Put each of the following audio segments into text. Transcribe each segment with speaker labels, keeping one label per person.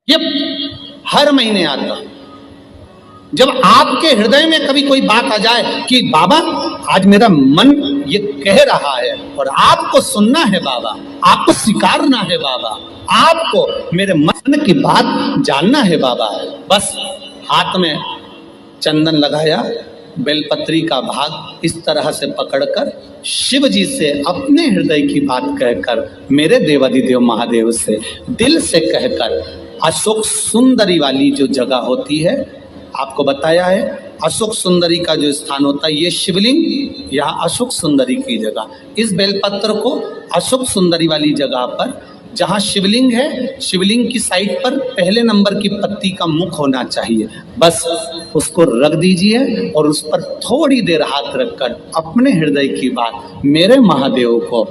Speaker 1: ये हर महीने आता है। जब आपके हृदय में कभी कोई बात आ जाए कि बाबा आज मेरा मन ये कह रहा है और आपको सुनना है बाबा, आपको स्वीकारना है बाबा, आपको मेरे मन की बात जानना है बाबा, बस हाथ में चंदन लगाया, बेलपत्री का भाग इस तरह से पकड़कर शिव जी से अपने हृदय की बात कहकर, मेरे देवाधिदेव महादेव से दिल से कहकर, अशोक सुंदरी वाली जो जगह होती है, आपको बताया है अशोक सुंदरी का जो स्थान होता है, ये शिवलिंग या अशोक सुंदरी की जगह, इस बेलपत्र को अशोक सुंदरी वाली जगह पर जहाँ शिवलिंग है, शिवलिंग की साइड पर पहले नंबर की पत्ती का मुख होना चाहिए, बस उसको रख दीजिए और उस पर थोड़ी देर हाथ रखकर अपने हृदय की बात मेरे महादेव को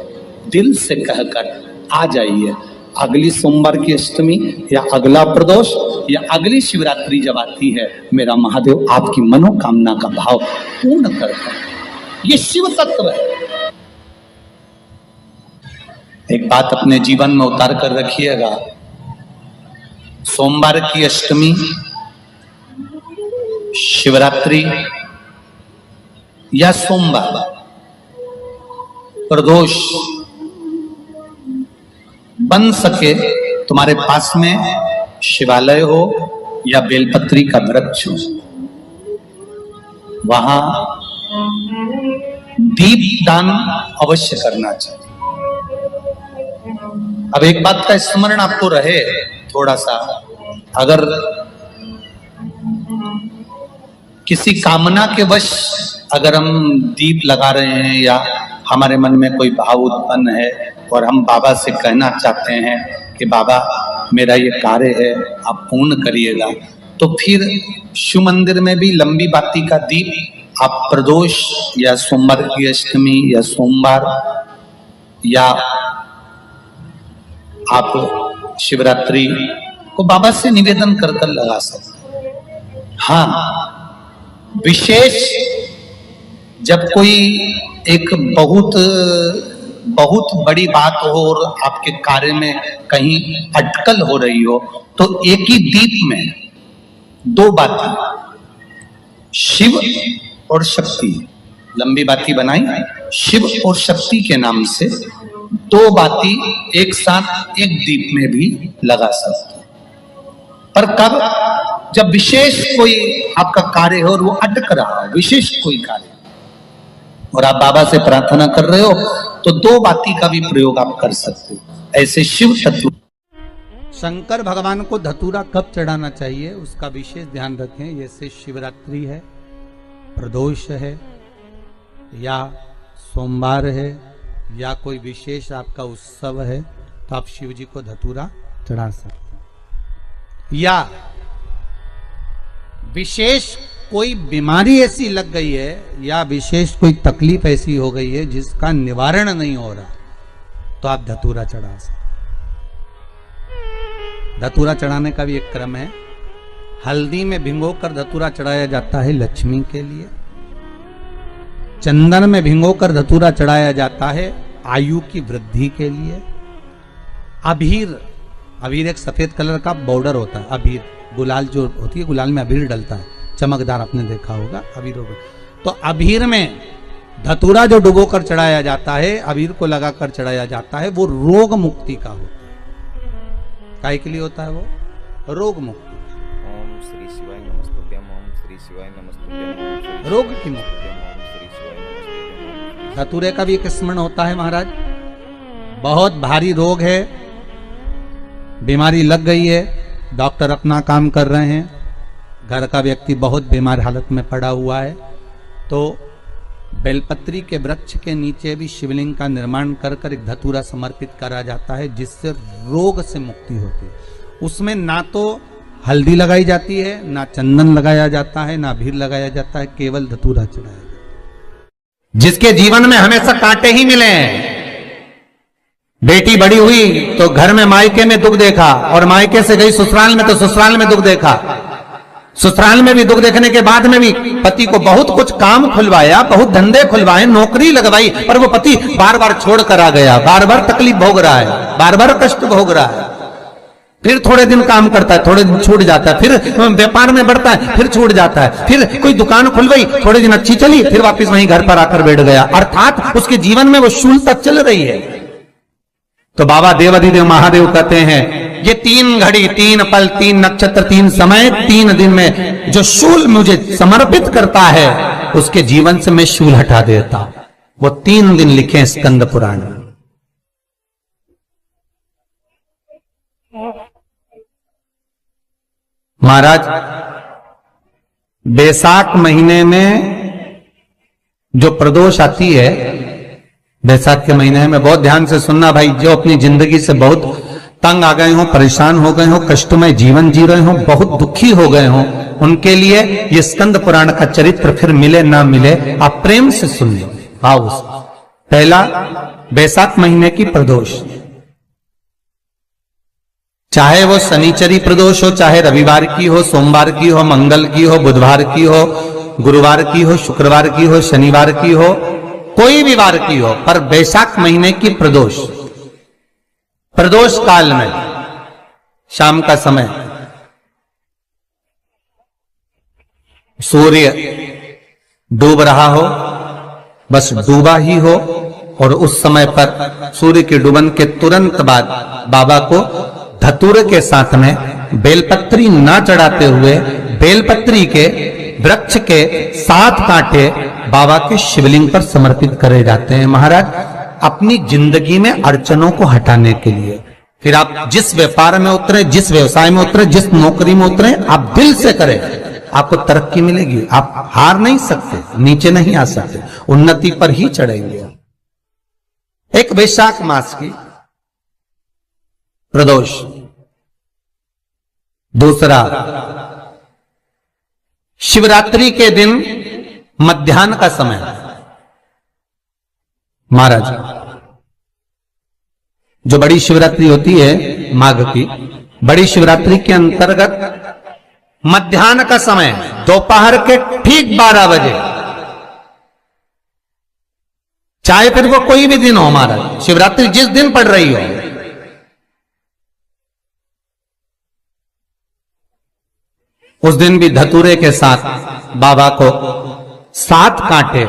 Speaker 1: दिल से कहकर आ जाइए। अगली सोमवार की अष्टमी या अगला प्रदोष या अगली शिवरात्रि जब आती है, मेरा महादेव आपकी मनोकामना का भाव पूर्ण करता है। ये शिव तत्व है। एक बात अपने जीवन में उतार कर रखिएगा, सोमवार की अष्टमी, शिवरात्रि या सोमवार, प्रदोष, बन सके तुम्हारे पास में शिवालय हो या बेलपत्री का वृक्ष हो, वहां दीप दान अवश्य करना चाहिए। अब एक बात का स्मरण आपको रहे थोड़ा सा, अगर किसी कामना के वश अगर हम दीप लगा रहे हैं या हमारे मन में कोई भाव उत्पन्न है और हम बाबा से कहना चाहते हैं कि बाबा मेरा ये कार्य है आप पूर्ण करिएगा, तो फिर शिव मंदिर में भी लंबी बाती का दीप आप प्रदोष या सोमवार की अष्टमी या सोमवार या आप शिवरात्रि को बाबा से निवेदन कर कर लगा सकते। हाँ, विशेष जब कोई एक बहुत बड़ी बात हो और आपके कार्य में कहीं अटकल हो रही हो, तो एक ही दीप में दो बाती, शिव और शक्ति, लंबी बाती बनाई शिव और शक्ति के नाम से, दो बाती एक साथ एक दीप में भी लगा सकते। पर कब? जब विशेष कोई आपका कार्य हो और वो अटक रहा हो, विशेष कोई कार्य, और आप बाबा से प्रार्थना कर रहे हो, तो दो बाती का भी प्रयोग आप कर सकते हो। ऐसे शिव तत्व।
Speaker 2: शंकर भगवान को धतूरा कब चढ़ाना चाहिए उसका विशेष ध्यान रखें। जैसे शिवरात्रि है, प्रदोष है, या सोमवार है, या कोई विशेष आपका उत्सव है, तो आप शिव जी को धतूरा चढ़ा सकते हैं। या विशेष कोई बीमारी ऐसी लग गई है या विशेष कोई तकलीफ ऐसी हो गई है जिसका निवारण नहीं हो रहा, तो आप धतूरा चढ़ा सकते। धतूरा चढ़ाने का भी एक क्रम है। हल्दी में भिगोकर धतूरा चढ़ाया जाता है लक्ष्मी के लिए। चंदन में भिगोकर धतूरा चढ़ाया जाता है आयु की वृद्धि के लिए। अबीर एक सफेद कलर का बॉर्डर होता है। अबीर गुलाल जो होती है, गुलाल में अबीर डलता है, चमकदार, आपने देखा होगा अबीर होगा। तो अबीर में धतूरा जो डुबो कर चढ़ाया जाता है, अबीर को लगाकर चढ़ाया जाता है, वो रोग मुक्ति का होता है। काय के लिए होता है वो? रोग मुक्ति।
Speaker 3: ओम श्री शिवाय नमस्तुभ्यम, ओम श्री शिवाय नमस्तुभ्यम,
Speaker 2: रोग की मुक्ति। धतूरे का भी एक स्मरण होता है महाराज। बहुत भारी रोग है, बीमारी लग गई है, डॉक्टर अपना काम कर रहे हैं, घर का व्यक्ति बहुत बीमार हालत में पड़ा हुआ है, तो बेलपत्री के वृक्ष के नीचे भी शिवलिंग का निर्माण कर एक धतूरा समर्पित करा जाता है, जिससे रोग से मुक्ति होती है। उसमें ना तो हल्दी लगाई जाती है, ना चंदन लगाया जाता है, ना अबीर लगाया जाता है, केवल धतूरा चढ़ाया जाता है। जिसके जीवन में हमेशा कांटे ही मिले हैं, बेटी बड़ी हुई तो घर में मायके में दुख देखा, और मायके से गई ससुराल में तो ससुराल में दुख देखा, ससुराल में भी दुख देखने के बाद में भी पति को बहुत कुछ काम खुलवाया, बहुत धंधे खुलवाए, नौकरी लगवाई, पर वो पति बार बार छोड़ कर आ गया, बार बार तकलीफ भोग रहा है, बार बार कष्ट भोग रहा है। फिर थोड़े दिन काम करता है, थोड़े दिन छूट जाता है, फिर व्यापार में बढ़ता है, फिर छूट जाता है, फिर कोई दुकान खुल गई, थोड़े दिन अच्छी चली, फिर वापस वहीं घर पर आकर बैठ गया। अर्थात उसके जीवन में वो शूलता चल रही है। तो बाबा देवाधिदेव महादेव कहते हैं ये 3 घड़ी, 3 पल, 3 नक्षत्र, 3 समय, 3 दिन में जो शूल मुझे समर्पित करता है उसके जीवन से मैं शूल हटा देता। वो 3 दिन लिखे स्कंद पुराण में। महाराज बैसाख महीने में जो प्रदोष आती है, बैसाख के महीने में बहुत ध्यान से सुनना भाई, जो अपनी जिंदगी से बहुत तंग आ गए हो, परेशान हो गए हो, कष्टमय जीवन जी रहे हो, बहुत दुखी हो गए हो, उनके लिए ये स्कंद पुराण का चरित्र फिर मिले ना मिले, आप प्रेम से सुन लो। आओ, पहला बैसाख महीने की प्रदोष, चाहे वो शनिचरी प्रदोष हो, चाहे रविवार की हो, सोमवार की हो, मंगल की हो, बुधवार की हो, गुरुवार की हो, शुक्रवार की हो, शनिवार की हो, कोई भी वार की हो, पर बैसाख महीने की प्रदोष, प्रदोष काल में शाम का समय सूर्य डूब रहा हो, बस डूबा ही हो, और उस समय पर सूर्य के डूबन के तुरंत बाद बाबा को धतूरे के साथ में बेलपत्री ना चढ़ाते हुए बेलपत्री के वृक्ष के 7 कांटे बाबा के शिवलिंग पर समर्पित करे जाते हैं महाराज, अपनी जिंदगी में अड़चनों को हटाने के लिए। फिर आप जिस व्यापार में उतरे, जिस व्यवसाय में उतरे, जिस नौकरी में उतरे, आप दिल से करें, आपको तरक्की मिलेगी। आप हार नहीं सकते, नीचे नहीं आ सकते, उन्नति पर ही चढ़ेंगे। एक वैशाख मास की प्रदोष, दूसरा शिवरात्रि के दिन मध्याह्न का समय। महाराज जो बड़ी शिवरात्रि होती है माघ की, बड़ी शिवरात्रि के अंतर्गत मध्याह्न का समय, दोपहर के ठीक 12 बजे, चाहे फिर वो कोई भी दिन हो महाराज, शिवरात्रि जिस दिन पड़ रही हो, उस दिन भी धतूरे के साथ बाबा को 7 कांटे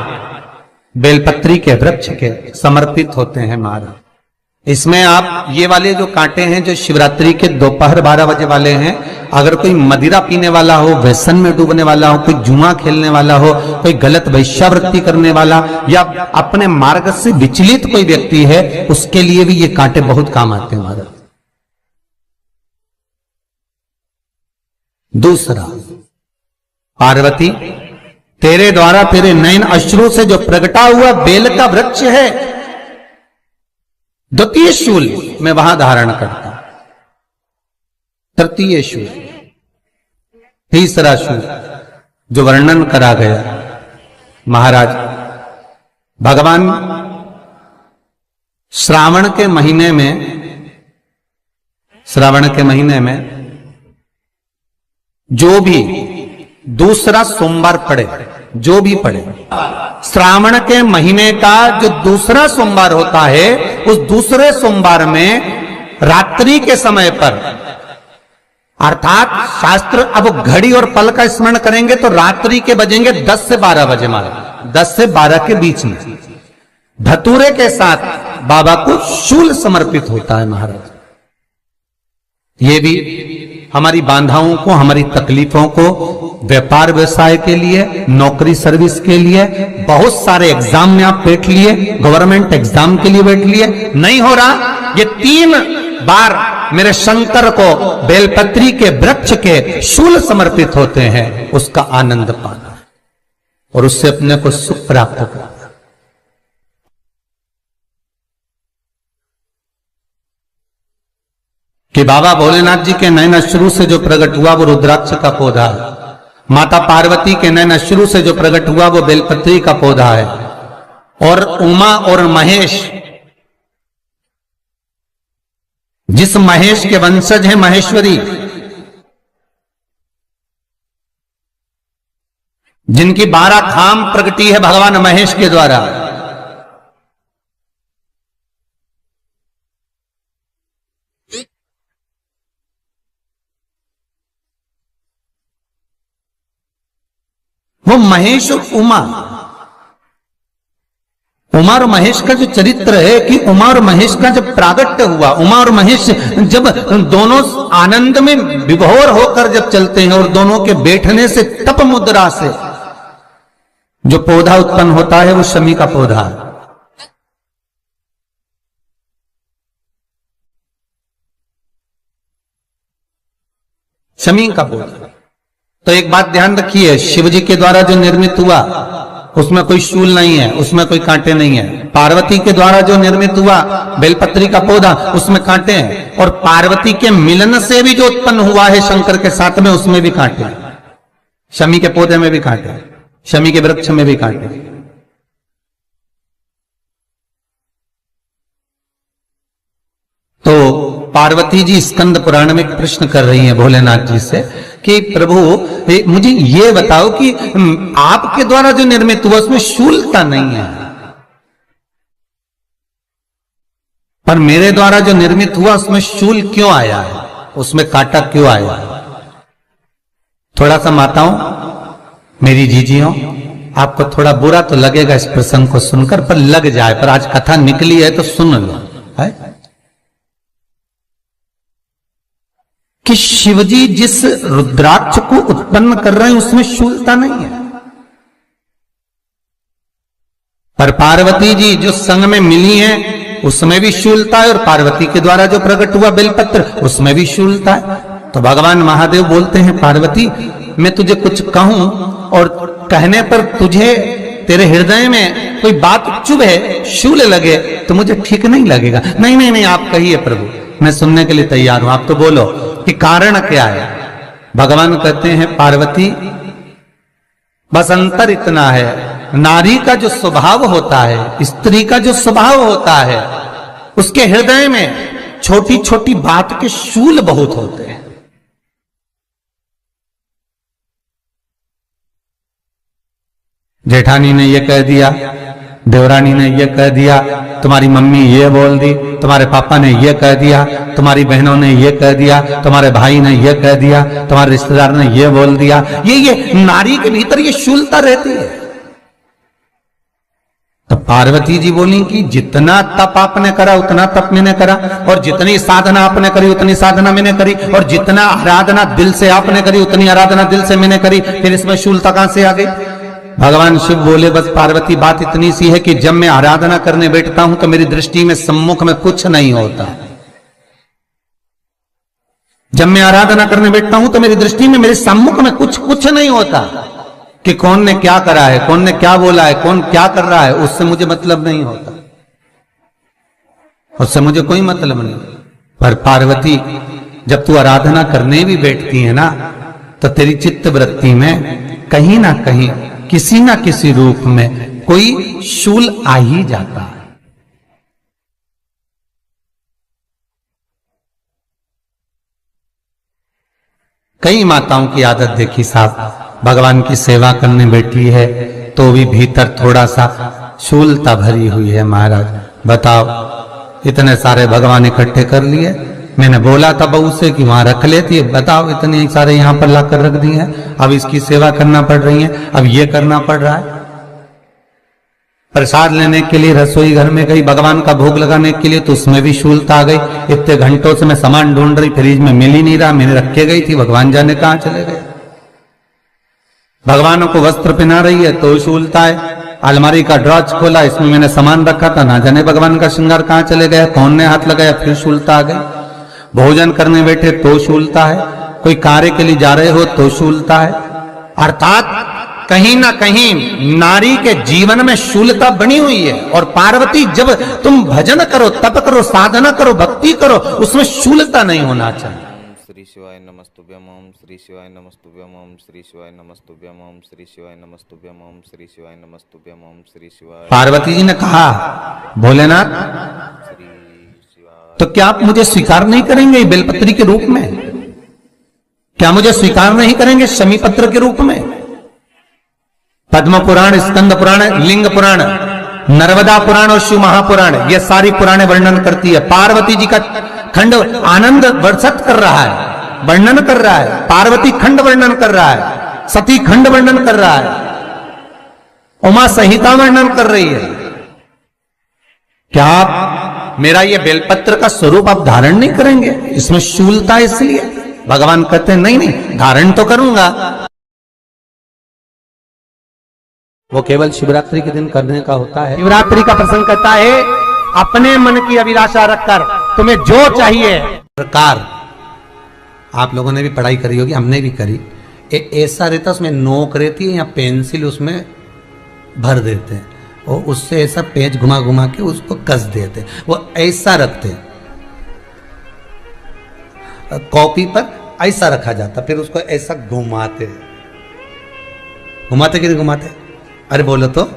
Speaker 2: बेलपत्री के वृक्ष के समर्पित होते हैं महाराज। इसमें आप ये वाले जो कांटे हैं जो शिवरात्रि के दोपहर 12 बजे वाले हैं, अगर कोई मदिरा पीने वाला हो, व्यसन में डूबने वाला हो, कोई जुआ खेलने वाला हो, कोई गलत वैश्यावृत्ति करने वाला, या अपने मार्ग से विचलित कोई व्यक्ति है, उसके लिए भी ये कांटे बहुत काम आते हैं महाराज। दूसरा, पार्वती तेरे द्वारा तेरे नयन अश्रु से जो प्रगटा हुआ बेल का वृक्ष है, द्वितीय शूल मैं वहां धारण करता, तृतीय शूल, तीसरा शूल जो वर्णन करा गया महाराज, भगवान श्रावण के महीने में जो भी दूसरा सोमवार पड़े, जो भी पड़े, श्रावण के महीने का जो दूसरा सोमवार होता है, उस दूसरे सोमवार में रात्रि के समय पर, अर्थात शास्त्र अब घड़ी और पल का स्मरण करेंगे तो रात्रि के बजेंगे 10 से 12 बजे महाराज, 10 से 12 के बीच में धतूरे के साथ बाबा को शूल समर्पित होता है महाराज। ये भी हमारी बाधाओं को, हमारी तकलीफों को, व्यापार व्यवसाय के लिए, नौकरी सर्विस के लिए, बहुत सारे एग्जाम में आप बैठ लिए, गवर्नमेंट एग्जाम के लिए बैठ लिए, नहीं हो रहा, ये 3 बार मेरे शंकर को बेलपत्री के वृक्ष के शूल समर्पित होते हैं, उसका आनंद पाना और उससे अपने को सुख प्राप्त करना। कि बाबा भोलेनाथ जी के नयन अश्रु से जो प्रकट हुआ वो रुद्राक्ष का पौधा है, माता पार्वती के नयन अश्रु से जो प्रकट हुआ वो बेलपत्री का पौधा है, और उमा और महेश, जिस महेश के वंशज है महेश्वरी, जिनकी 12 खाम प्रगटी है भगवान महेश के द्वारा, वो महेश और उमा, उमा और महेश का जो चरित्र है कि उमा और महेश का जब प्रागट्य हुआ, उमा और महेश जब दोनों आनंद में विभोर होकर जब चलते हैं और दोनों के बैठने से तप मुद्रा से जो पौधा उत्पन्न होता है वो शमी का पौधा है। शमी का पौधा। तो एक बात ध्यान रखिए, शिव जी के द्वारा जो निर्मित हुआ उसमें कोई शूल नहीं है, उसमें कोई कांटे नहीं है। पार्वती के द्वारा जो निर्मित हुआ बेलपत्री का पौधा, उसमें कांटे हैं। और पार्वती के मिलन से भी जो उत्पन्न हुआ है शंकर के साथ में, उसमें भी कांटे हैं। शमी के पौधे में भी कांटे हैं, शमी के वृक्ष में भी कांटे हैं। तो पार्वती जी स्कंद पुराण में एक प्रश्न कर रही हैं भोलेनाथ जी से कि प्रभु मुझे ये बताओ कि आपके द्वारा जो निर्मित हुआ उसमें शूलता नहीं है, पर मेरे द्वारा जो निर्मित हुआ उसमें शूल क्यों आया है, उसमें कांटा क्यों आया है? थोड़ा सा माताओं, मेरी जीजियों, आपको थोड़ा बुरा तो लगेगा इस प्रसंग को सुनकर, पर लग जाए, पर आज कथा निकली है तो सुन लो है कि शिवजी जिस रुद्राक्ष को उत्पन्न कर रहे हैं उसमें शूलता नहीं है, पर पार्वती जी जो संग में मिली हैं उसमें भी शूलता है, और पार्वती के द्वारा जो प्रकट हुआ बेलपत्र उसमें भी शूलता है। तो भगवान महादेव बोलते हैं, पार्वती मैं तुझे कुछ कहूं और कहने पर तुझे तेरे हृदय में कोई बात चुभे, शूल लगे तो मुझे ठीक नहीं लगेगा। नहीं नहीं नहीं, आप कहिए प्रभु, मैं सुनने के लिए तैयार हूं, आप तो बोलो कि कारण क्या है। भगवान कहते हैं, पार्वती बस अंतर इतना है, नारी का जो स्वभाव होता है, स्त्री का जो स्वभाव होता है, उसके हृदय में छोटी छोटी बात के शूल बहुत होते हैं। जेठानी ने यह कह दिया, देवरानी ने यह कह दिया, तुम्हारी मम्मी ये बोल दी, तुम्हारे पापा ने यह कह दिया, तुम्हारी बहनों ने यह कह दिया, तुम्हारे भाई ने यह कह दिया, तुम्हारे रिश्तेदार ने यह बोल दिया। ये नारी के भीतर ये शूलता रहती है। तो पार्वती जी बोली कि जितना तप आपने करा उतना तप मैंने करा, और जितनी साधना आपने करी उतनी साधना मैंने करी, और जितना आराधना दिल से आपने करी उतनी आराधना दिल से मैंने करी, फिर इसमें शूलता कहां से आ गई? भगवान शिव बोले, बस पार्वती बात इतनी सी है कि जब मैं आराधना करने बैठता हूं तो मेरी दृष्टि में सम्मुख में कुछ नहीं होता। जब मैं आराधना करने बैठता हूं तो मेरी दृष्टि में, मेरे सम्मुख में कुछ नहीं होता कि कौन ने क्या करा है, कौन ने क्या बोला है, कौन क्या कर रहा है, उससे मुझे मतलब नहीं होता, उससे मुझे कोई मतलब नहीं। पर पार्वती जब तू आराधना करने भी बैठती है ना, तो तेरी चित्त वृत्ति में कहीं ना कहीं किसी ना किसी रूप में कोई शूल आ ही जाता है। कई माताओं की आदत देखी साहब, भगवान की सेवा करने बैठी है तो भी भीतर थोड़ा सा शूलता भरी हुई है। महाराज बताओ, इतने सारे भगवान इकट्ठे कर लिए, मैंने बोला था बहू से कि वहां रख लेती है, बताओ इतने सारे यहां पर लाकर रख दिए हैं, अब इसकी सेवा करना पड़ रही है, अब ये करना पड़ रहा है। प्रसाद लेने के लिए रसोई घर में गई, भगवान का भोग लगाने के लिए, तो उसमें भी शूलता आ गई। इतने घंटों से मैं सामान ढूंढ रही, फ्रिज में मिल ही नहीं रहा, मैंने रखे गई थी, भगवान जाने कहां चले गए। भगवानों को वस्त्र पहना रही है तो शूलता है। अलमारी का ड्रॉज खोला, इसमें मैंने सामान रखा था, ना जाने भगवान का श्रृंगार कहां चले गया, कौन ने हाथ लगाया, फिर शूलता आ गई। भोजन करने बैठे तो शूलता है, कोई कार्य के लिए जा रहे हो तो शूलता है। अर्थात कहीं ना कहीं नारी के जीवन में शूलता बनी हुई है। और पार्वती, जब तुम भजन करो, तप करो, साधना करो, भक्ति करो, उसमें शूलता नहीं होना चाहिए।
Speaker 3: श्री शिवाय नमस्तुभ्यम, ओम श्री शिवाय नमस्तुभ्यम, ओम श्री शिवाय नमस्तुभ्यम, ओम श्री शिवाय नमस्तुभ्यम, ओम श्री शिवाय नमस्तुभ्यम, ओम श्री शिवाय।
Speaker 2: पार्वती जी ने कहा, भोलेनाथ तो क्या आप मुझे स्वीकार नहीं करेंगे बेलपत्री के रूप में? क्या मुझे स्वीकार नहीं करेंगे शमी पत्र के रूप में? पद्म पुराण, स्कंद पुराण, लिंग पुराण, नर्मदा पुराण और शिव महापुराण, ये सारी पुराणे वर्णन करती है। पार्वती जी का खंड आनंद वर्षित कर रहा है, वर्णन कर रहा है। पार्वती खंड वर्णन कर रहा है, सती खंड वर्णन कर रहा है। उमा संहिता वर्णन कर रही है। क्या आप मेरा ये बेलपत्र का स्वरूप आप धारण नहीं करेंगे? इसमें शूलता इसलिए भगवान कहते हैं नहीं नहीं, धारण तो करूंगा। वो केवल शिवरात्रि के दिन करने का होता है। शिवरात्रि का प्रसंग कहता है अपने मन की अभिलाषा रखकर तुम्हें जो चाहिए प्रकार। आप लोगों ने भी पढ़ाई करी होगी, हमने भी करी। ऐसा रहता उसमें नोक रहती है या पेंसिल उसमें भर देते हैं और उससे ऐसा पेज घुमा घुमा के उसको कस देते। वो ऐसा रखते, कॉपी पर ऐसा रखा जाता, फिर उसको ऐसा घुमाते घुमाते कि नहीं घुमाते? अरे बोलो तो,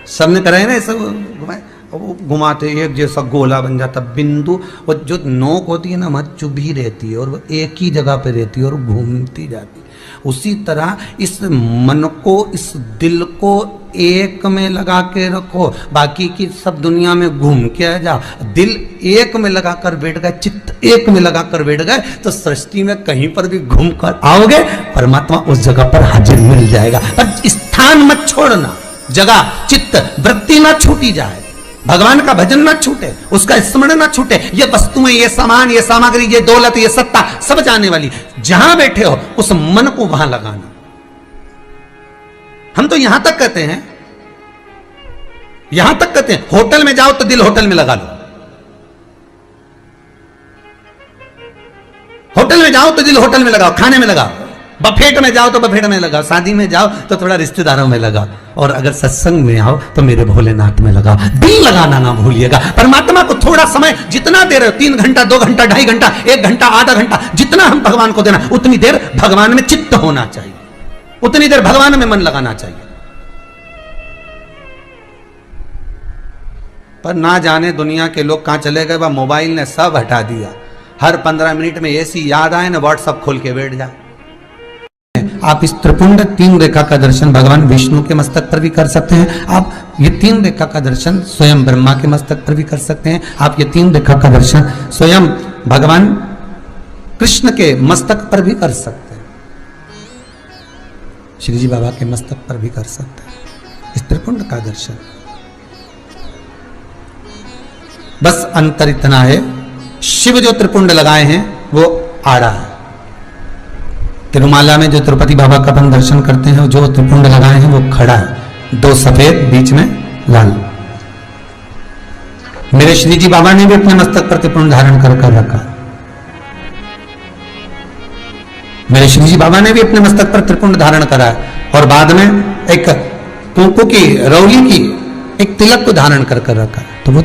Speaker 2: सबने कराए ना ऐसा घुमाए, वो घुमाते एक जैसा गोला बन जाता बिंदु। वो जो नोक होती है ना वहाँ चुभी रहती है और वो एक ही जगह पे रहती है और घूमती जाती है। उसी तरह इस मन को, इस दिल को एक में लगा के रखो, बाकी की सब दुनिया में घूम के आ जाओ। दिल एक में लगा कर बैठ गए, चित्त एक में लगा कर बैठ गए तो सृष्टि में कहीं पर भी घूम कर आओगे, परमात्मा उस जगह पर हाजिर मिल जाएगा। पर स्थान मत छोड़ना, जगह चित्त वृत्ति ना छूटी जाए, भगवान का भजन ना छूटे, उसका स्मरण ना छूटे। ये वस्तुएं, ये सामान, ये सामग्री, ये दौलत, ये सत्ता सब जाने वाली। जहां बैठे हो उस मन को वहां लगाना। हम तो यहां तक कहते हैं, यहां तक कहते हैं होटल में जाओ तो दिल होटल में लगा लो, होटल में जाओ तो दिल होटल में लगाओ, खाने में लगाओ, बफेट में जाओ तो बफेट में लगाओ, शादी में जाओ तो थोड़ा रिश्तेदारों में लगाओ, और अगर सत्संग में आओ तो मेरे भोलेनाथ में लगाओ। दिल लगाना ना भूलिएगा। परमात्मा को थोड़ा समय जितना दे रहे हो, 3 घंटा, 2 घंटा, 2.5 घंटा, 1 घंटा, आधा घंटा, जितना हम भगवान को देना उतनी देर भगवान में चित्त होना चाहिए, उतनी देर भगवान में मन लगाना चाहिए। पर ना जाने दुनिया के लोग कहां चले गए, वह मोबाइल ने सब हटा दिया। हर 15 मिनट में ऐसी याद आए ना व्हाट्सअप खोल के बैठ जाए। आप इस त्रिपुंड 3 रेखा का दर्शन भगवान विष्णु के मस्तक पर भी कर सकते हैं। आप ये 3 रेखा का दर्शन स्वयं ब्रह्मा के मस्तक पर भी कर सकते हैं। आप ये 3 रेखा का दर्शन स्वयं भगवान कृष्ण के मस्तक पर भी कर सकते हैं, श्री जी बाबा के मस्तक पर भी कर सकते हैं इस त्रिपुंड का दर्शन। बस अंतर इतना है, शिव जो त्रिपुंड लगाए हैं वो आड़ा है। तिरुमाला में जो तिरुपति बाबा का अपन दर्शन करते हैं, जो त्रिपुंड लगाए हैं वो खड़ा है, 2 सफेद बीच में लाल। मेरे श्री जी बाबा ने भी अपने मस्तक पर त्रिपुंड धारण कर रखा। मेरे श्री जी बाबा ने भी अपने मस्तक पर त्रिपुंड धारण करा है और बाद में एक कुंकू की रौली की एक तिलक को धारण कर रखा है। तो वो